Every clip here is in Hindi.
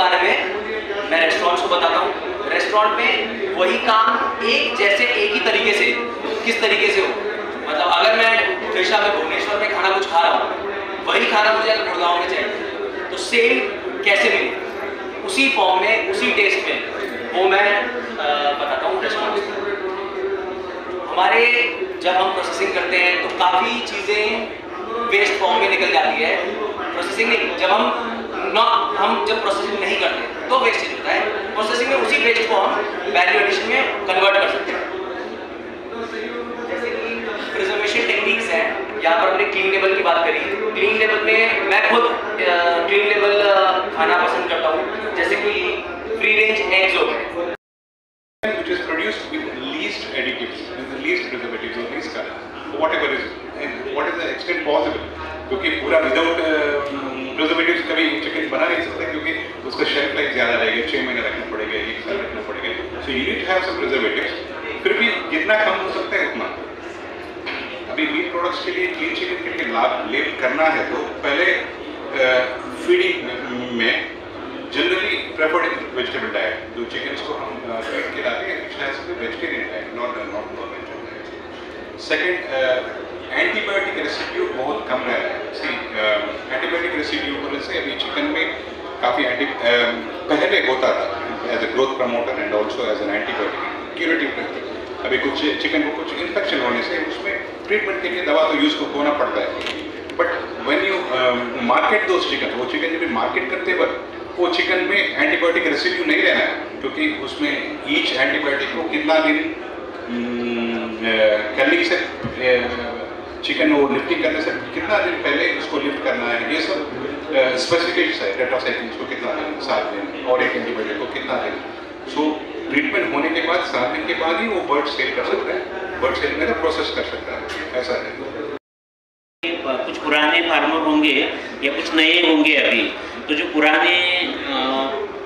बारे में मैं रेस्टोरेंट्स को बताता हूँ। रेस्टोरेंट में वही काम एक ही तरीके से किस तरीके से हो, मतलब अगर मैं त्रिशा में भुवनेश्वर में खाना कुछ खा रहा हूँ, वही खाना मुझे अगर गुड़गांव में चाहिए तो सेम कैसे मिले उसी फॉर्म में उसी टेस्ट में, वो मैं बताता हूँ रेस्टोरेंट में। हमारे जब हम प्रोसेसिंग करते हैं तो काफ़ी चीज़ें वेस्ट फॉर्म में निकल जाती है। प्रोसेसिंग नहीं, हम जब प्रोसेसिंग नहीं करते तो वेस्टेज होता है। प्रोसेसिंग में उसी वेस्ट फॉर्म वैल्यू एडिशन में कन्वर्ट कर सकते हैं। जैसे कि प्रिजर्वेशन टेक्निक्स हैं, यहाँ पर हमने क्लीन लेबल की बात करी। क्लीन लेबल में मैं खुद क्लीन लेबल खाना पसंद करता हूँ, जैसे कि फ्री रेंज एग्स हो गए, which is produced with least additives, with the least preservatives or least color, whatever is, and what is the extent possible, क्योंकि पूरा विदाउट प्रिजर्वेटिव्स कभी चिकन बना नहीं सकते, क्योंकि उसका शेल्फ लाइफ ज़्यादा रहेगा, 6 महीने रखना पड़ेगा, 1 साल रखना पड़ेगा। So you need to have some preservatives, फिर भी जितना कम हो सकता है उतना। अभी मीट प्रोडक्ट्स के लिए, क्लीन चिकन के लिए लाभ लेब करना है तो पहले फीडिंग में जनरली प्रेफर्ड वेजिटेबल डाइट, जो चिकन्स को हम फीड खिलाते हैं शायद vegetarian diet, not vegetable diet. Second, antibiotic residue बहुत कम रह रहा है। सी एंटीबायोटिक रेसिड्यू होने से अभी चिकन में काफ़ी पहले होता था as a growth promoter and also as an antibiotic curative. अभी कुछ चिकन को कुछ इन्फेक्शन होने से उसमें ट्रीटमेंट के लिए दवा तो यूज़ को होना पड़ता है। But when you market those chicken, वो चिकन जब मार्केट करते वक्त वो चिकन में एंटीबायोटिक रेसिड्यू नहीं रहना है, क्योंकि उसमें ईच एंटीबायोटिक को कितना दिन करने से चिकन वो लिफ्टिंग करने से कितना दिन पहले उसको लिफ्ट करना है, ये सब स्पेसिफिकेशंस है। टेट्रासाइक्लिन को कितना दिन, 7 दिन, और एक एंटीबायोटिक को कितना दिन। सो ट्रीटमेंट होने के बाद 7 दिन के बाद ही वो बर्ड सेल कर सकता है, बर्ड सेल में प्रोसेस कर सकता है, ऐसा है। कुछ पुराने फार्मर होंगे या कुछ नए होंगे अभी, तो जो पुराने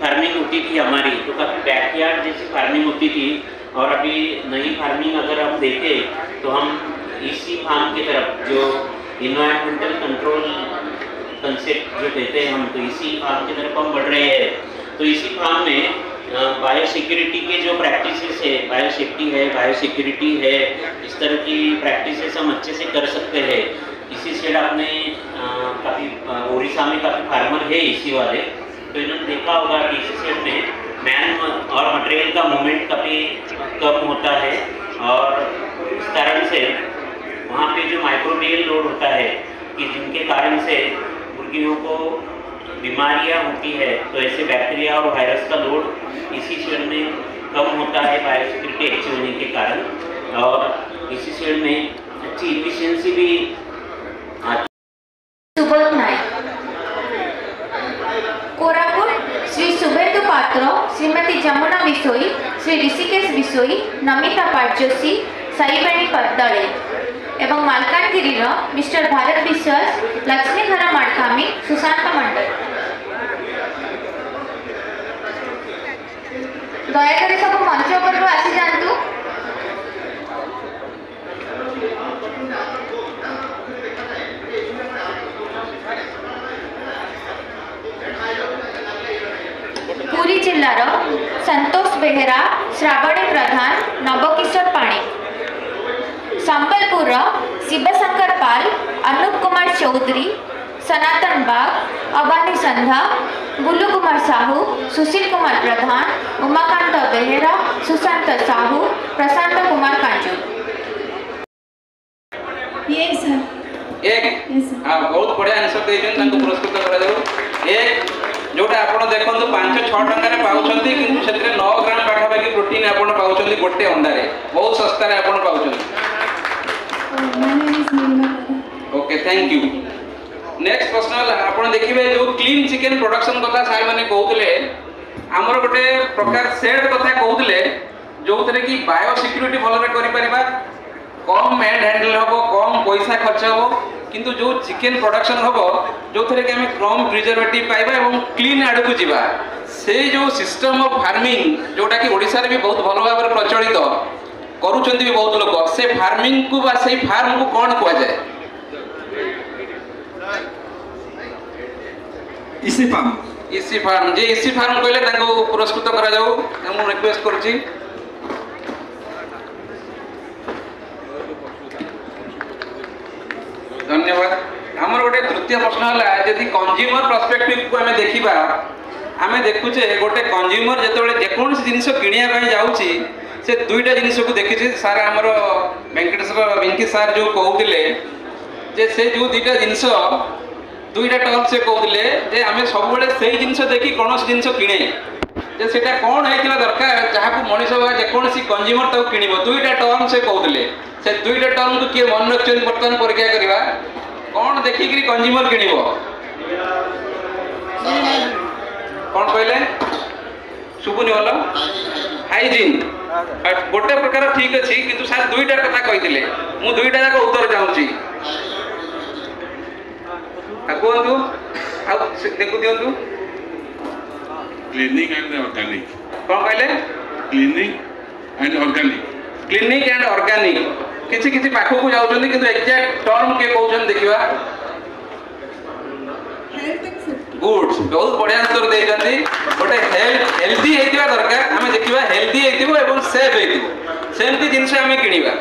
फार्मिंग होती थी हमारी, तो काफ़ी बैकयार्ड जैसी फार्मिंग होती थी, और अभी नई फार्मिंग अगर हम देखें तो हम इसी फार्म की तरफ, जो इन्वायरमेंटल कंट्रोल कंसेप्ट जो कहते हैं हम, तो इसी फार्म की तरफ हम बढ़ रहे हैं। तो इसी फार्म में बायोसिक्योरिटी के जो प्रैक्टिसेस है, बायोसेफ्टी है, बायोसिक्योरिटी है, इस तरह की प्रैक्टिसेस हम अच्छे से कर सकते हैं। इसी से आपने काफ़ी उड़ीसा में काफ़ी फार्मर है इसी वाले, तो इन्होंने देखा होगा कि इसी सेट में मैन और मटेरियल का मूवमेंट काफ़ी कम होता है, और इस कारण से वहाँ पे जो माइक्रोबियल लोड होता है कि जिनके कारण से मुर्गियों को बीमारियाँ होती है, तो ऐसे बैक्टीरिया और वायरस का लोड इसी शेड में कम होता है बायोसिक्योरिटी अच्छी होने के कारण, और इसी शेड में अच्छी इफिशियंसी भी आती। सुबोध नायक, कोरापुट श्री सुभेदु पात्र, श्रीमती जमुना बिशोई, श्री ऋषिकेश बिशोई, नमिता पाटजोशी, साईबेणी पद्दळे एवं मालकानगिरी मिस्टर भारत विश्वास, लक्ष्मीधर माडकामी, सुशांत मंडल। दयाकरी सब मंच उपरକୁ आसी जांतु। पुरी जिल्लार संतोष बेहेरा, श्रावणी प्रधान, नवकिशोर पाणी। संबलपुर शिवशंकर पाल, अनूप कुमार चौधरी, सनातन बाग, अबानी संधा, बुल्लू कुमार साहू, सुशील कुमार प्रधान, उमाकांत बेहेरा, सुशांत साहू, प्रशांत कुमार कांचू। ये सर एक बहुत बढ़िया आंसर देछन, पुरस्कृत करा जाऊ। एक जोटा आपण देखंतु 5-6 टंका रे पाउछंती, किंतु सेतरे 9 ग्राम पाखापाखि प्रोटीन आपण पाउछंती गोटे अंडा रे, बहुत सस्ता रे आपण पाउछंती। Okay, thank you. नेक्स्ट प्रश्न आपण देखिबे जो क्लीन चिकन प्रोडक्शन कथा सार माने कहउतले, हमर गोटे प्रकार सेड कथा कहउतले, जो तरे की बायो सिक्योरिटी भलो रे करि परिबा, कम मैन हैंडल हबो, कम पैसा खर्च हबो, किंतु जो चिकन प्रोडक्शन हबो जो थरे के हमें कम प्रिजर्वेटिव पाइबा एवं क्लीन आड़ को जीवा, से जो सिस्टम ऑफ फार्मिंग जोटा कि ओडिसा रे भी बहुत भलो भाबरे प्रचलित करूछंती भी बहुत लोक, से फार्मिंग को बा से फार्म को कोन कुआ जाय? इसी फार्म इसी फार्म जे इसी फार्म कहले तांको पुरस्कृत करा जाऊ हम रिक्वेस्ट करछि। धन्यवाद। हमर गोटे तृतीय प्रश्न हला यदि कंज्यूमर पर्सपेक्टिव को हमें देखिबा आमे देखुचे गोटे कंज्यूमर जेतेबेले जेकोनसी जिनिस किनिया ପାଇଁ जाउची से दुईटा जिनिस को देखिचे सार हमर वेंकटेश्वर वेंकी सार जो कहउतिले जे से जो दुईटा जिनिस दुईटा टर्म से कहउतिले जे आमे सब बेले सेही जिनिस देखि कोनोस जिनिस किने जे सेटा कोन हेतिबा दरकार जहा को मनीष बा जेकोनसी कंज्यूमर ताऊ किनिबो दुईटा टर्म से कहउतिले से दुईटा टर्म को के मन रखछन वर्तमान परीक्षा करबा कोन देखि कि कंज्यूमर किनिबो कौन कहले शुभुनि वाला हाइजीन गोटे प्रकार ठीक अच्छी किंतु सार दुईटा कथा कही मु दुईटा जाक उत्तर चाहूँगी कहतु देखु दिंतु क्लीनिंग एंड ऑर्गेनिक कौन कहले cleaning and organic clinic and organic किसी किसी पाखक को जाउछन किंतु एग्जैक्ट टर्म के कहउछन देखिबा गुड्स बहुत बढ़िया उत्तर देइछन्ती गोटे हेल्दी हेतिबा दरकार हमें देखिबा हेल्दी हेतिबो एवं सेफ हेतिबो सेमती जिंस हमें किनिबा।